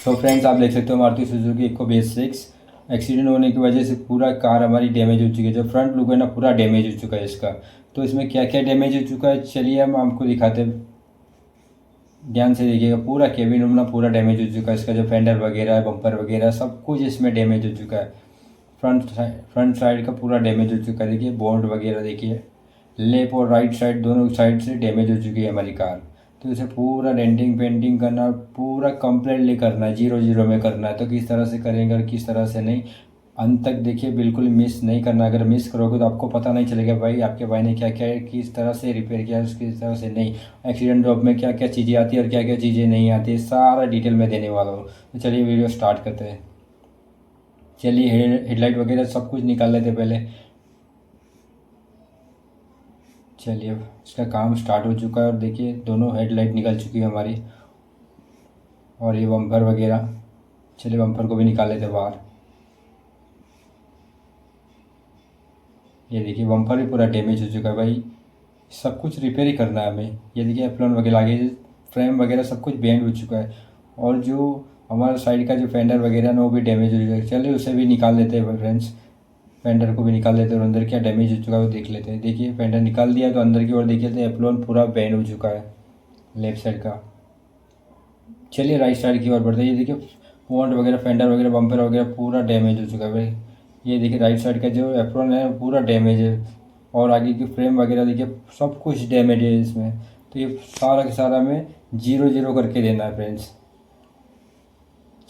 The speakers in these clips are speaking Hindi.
तो फ्रेंड्स आप देख सकते हो Maruti Suzuki eco BS6 accident होने की वजह से पूरा कार हमारी डैमेज हो चुकी है। जो फ्रंट लुक है ना पूरा डैमेज हो चुका है इसका। तो इसमें क्या क्या डैमेज हो चुका है चलिए हम आपको दिखाते हैं, ध्यान से देखिएगा। पूरा केबिन रूम ना पूरा डैमेज हो चुका है। इसका जो फेंडर वगैरह है, बम्पर वगैरह सब कुछ इसमें डैमेज हो चुका है। फ्रंट साइड का पूरा डैमेज हो चुका है। देखिए बोर्ड वगैरह देखिए, लेफ्ट और राइट साइड दोनों साइड से डैमेज हो चुकी है हमारी कार। तो इसे पूरा डेंटिंग पेंटिंग करना, पूरा कंप्लीटली करना है, 0-0 में करना है। तो किस तरह से करेंगे और किस तरह से नहीं, अंत तक देखिए, बिल्कुल मिस नहीं करना। अगर मिस करोगे तो आपको पता नहीं चलेगा भाई आपके भाई ने क्या क्या किस तरह से रिपेयर किया, किस तरह से नहीं, एक्सीडेंट जॉब में क्या क्या चीज़ें आती है और क्या क्या चीज़ें नहीं आती है, सारा डिटेल में देने वाला हूँ। तो चलिए वीडियो स्टार्ट करते हैं। चलिए हेडलाइट वगैरह सब कुछ निकाल लेते पहले। चलिए अब इसका काम स्टार्ट हो चुका है और देखिए दोनों हेडलाइट निकल चुकी है हमारी, और ये बम्पर वगैरह। चलिए बम्पर को भी निकाल लेते बाहर। ये देखिए बम्पर भी पूरा डैमेज हो चुका है भाई, सब कुछ रिपेयर ही करना है हमें। ये देखिए एप्लॉन वगैरह आगे, फ्रेम वगैरह सब कुछ बेंड हो चुका है। और जो हमारा साइड का जो फेंडर वगैरह ना वो भी डैमेज हो चुका है। चलिए उसे भी निकाल लेते हैं फ्रेंड्स, फेंडर को भी निकाल लेते हैं और अंदर क्या डैमेज हो चुका है वो देख लेते हैं। देखिए फेंडर निकाल दिया तो अंदर की ओर देखिए तो एप्लॉन पूरा बेंड हो चुका है लेफ्ट साइड का। चलिए राइट साइड की ओर बढ़ते हैं। ये देखिए पॉइंट वगैरह, फेंडर वगैरह, बम्पर वगैरह पूरा डैमेज हो चुका है भाई। ये देखिए राइट साइड का जो एप्रोन है पूरा डैमेज है, और आगे की फ्रेम वगैरह देखिए सब कुछ डैमेज है इसमें। तो ये सारा का सारा हमें 0-0 करके देना है फ्रेंड्स।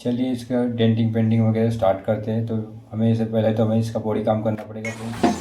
चलिए इसका डेंटिंग पेंटिंग वगैरह स्टार्ट करते हैं। तो हमें इससे पहले तो हमें इसका बॉडी काम करना पड़ेगा फ्रेंड्स।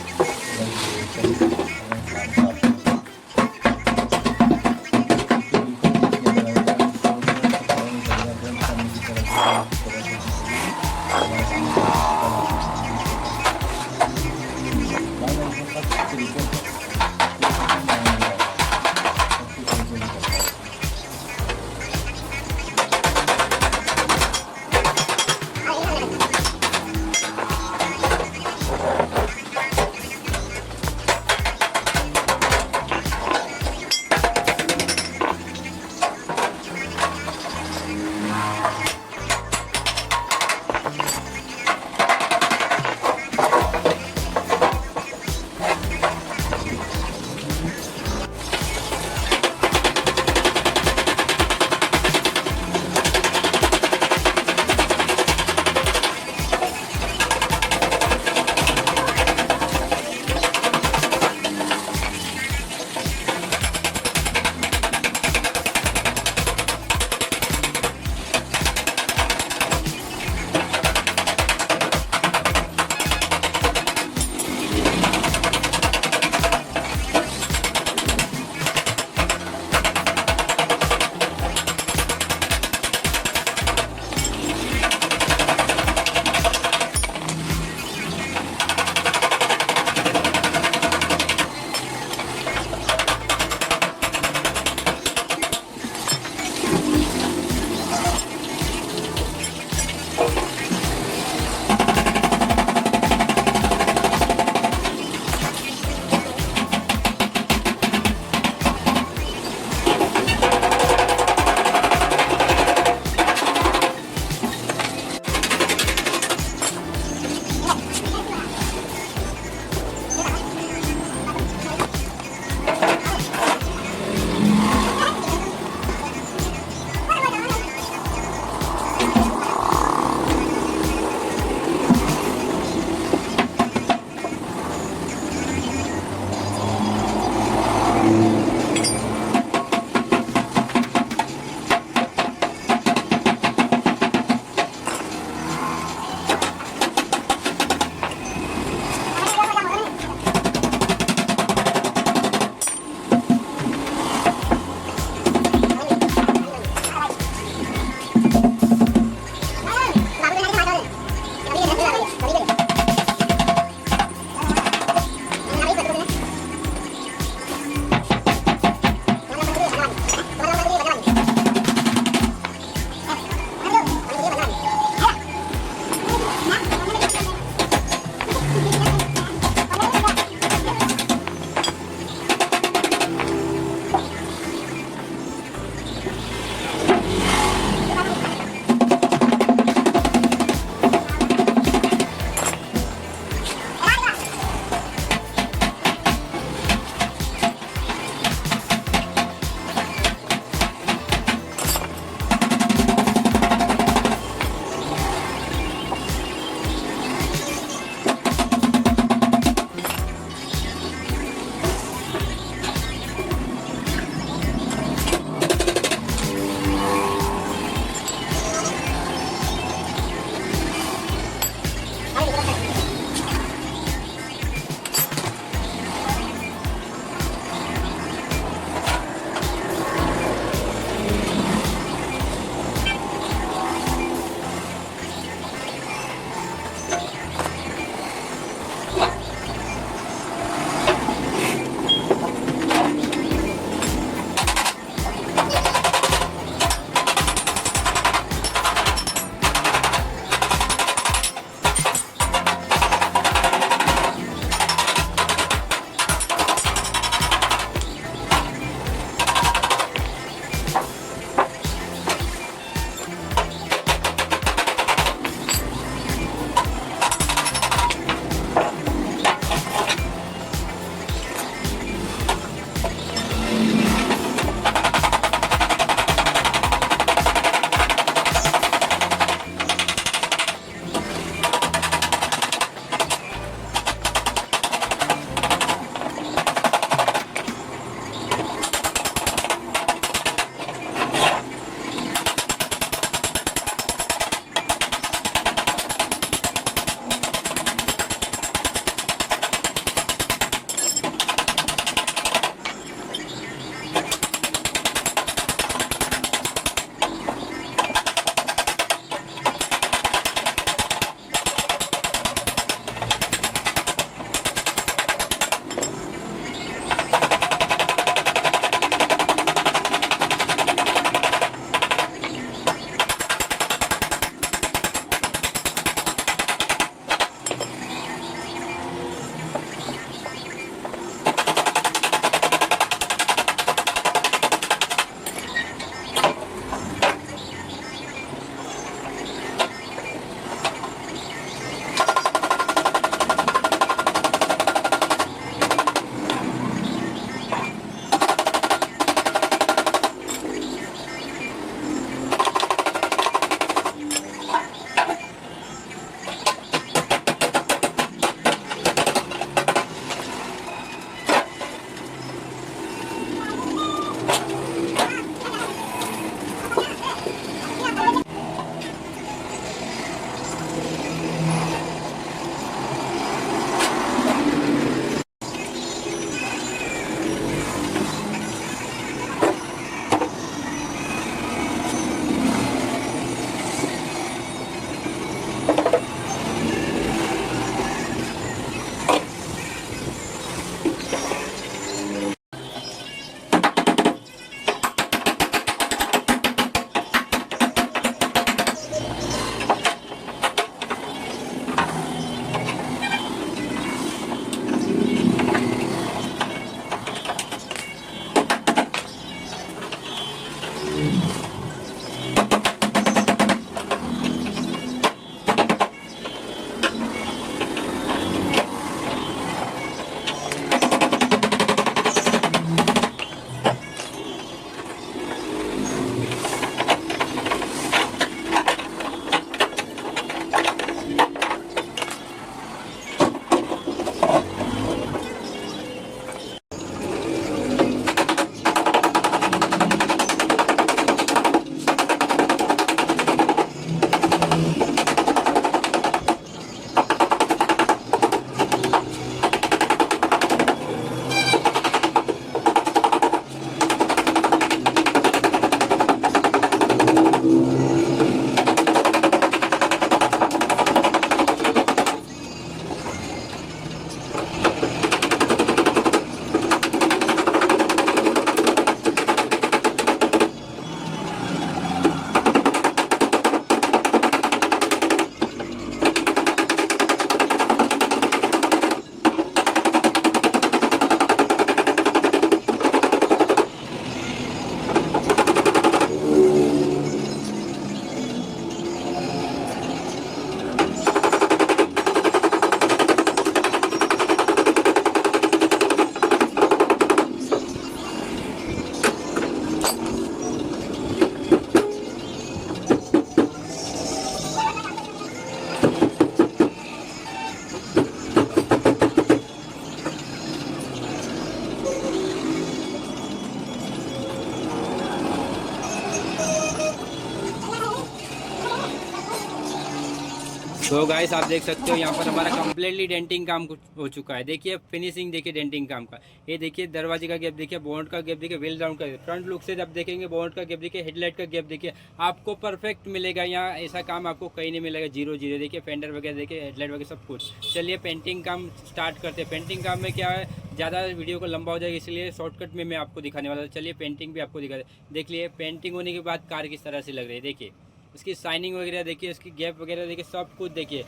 तो गाइस आप देख सकते हो यहाँ पर हमारा कम्प्लीटली डेंटिंग काम हो चुका है। देखिए फिनिशिंग देखिए डेंटिंग काम का। ये देखिए दरवाजे का गैप देखिए, बोनट का गैप देखिए, व्हील राउंड का, फ्रंट लुक से जब देखेंगे बोनट का गैप देखिए, हेडलाइट का गैप देखिए, आपको परफेक्ट मिलेगा। यहाँ ऐसा काम आपको कहीं नहीं मिलेगा, 0-0। देखिए फेंडर वगैरह देखिए, हेडलाइट वगैरह सब कुछ। चलिए पेंटिंग काम स्टार्ट करते हैं। पेंटिंग काम में क्या है, ज़्यादा वीडियो को लंबा हो जाएगा, इसलिए शॉर्टकट में मैं आपको दिखाने वाला हूँ। चलिए पेंटिंग भी आपको दिखा देख लिए। पेंटिंग होने के बाद कार किस तरह से लग रही है देखिए, इसकी शाइनिंग वगैरह देखिए, इसकी गैप वगैरह देखिए, सब कुछ देखिए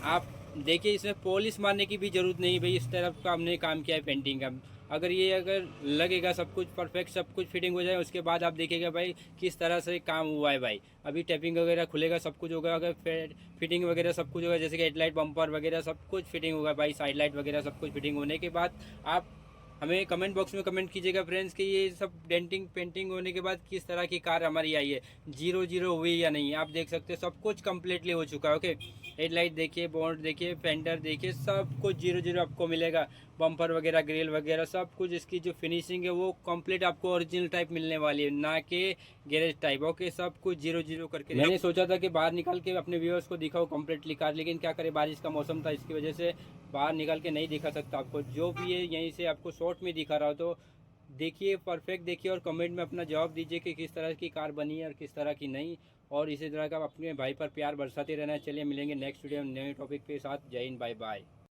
आप। देखिए इसमें पॉलिश मारने की भी ज़रूरत नहीं भाई, इस तरफ का हमने काम किया है पेंटिंग का। अगर लगेगा सब कुछ परफेक्ट, सब कुछ फिटिंग हो जाए, उसके बाद आप देखिएगा भाई किस तरह से काम हुआ है भाई। अभी टैपिंग वगैरह खुलेगा, सब कुछ होगा, अगर फिटिंग वगैरह सब कुछ होगा, जैसे कि हेडलाइट बम्पर वगैरह सब कुछ फिटिंग होगा भाई, साइड लाइट वगैरह सब कुछ फिटिंग होने के बाद आप हमें कमेंट बॉक्स में कमेंट कीजिएगा फ्रेंड्स कि ये सब डेंटिंग पेंटिंग होने के बाद किस तरह की कार हमारी आई है, 0-0 हुई या नहीं। आप देख सकते हैं सब कुछ कम्प्लीटली हो चुका है। ओके, हेडलाइट देखिए, बोनट देखिए, फेंडर देखिए, सब कुछ 0-0 आपको मिलेगा। बम्पर वगैरह, ग्रिल वगैरह सब कुछ, इसकी जो फिनिशिंग है वो कंप्लीट आपको ओरिजिनल टाइप मिलने वाली है, ना कि गैरेज टाइप। ओके, सब कुछ 0-0 करके। मैंने सोचा था कि बाहर निकल के अपने व्यूअर्स को दिखाओ कम्प्लीटली कार, लेकिन क्या करें, बारिश का मौसम था, इसकी वजह से बाहर निकल के नहीं दिखा सकता आपको। जो भी है यहीं से आपको शॉर्ट में दिखा रहा हो, तो देखिए परफेक्ट देखिए और कमेंट में अपना जवाब दीजिए कि किस तरह की कार बनी है और किस तरह की नहीं। और इसी तरह का अपने भाई पर प्यार बरसाते रहना है। चलिए मिलेंगे नेक्स्ट वीडियो में नए टॉपिक के साथ। जय हिंद, बाय बाय।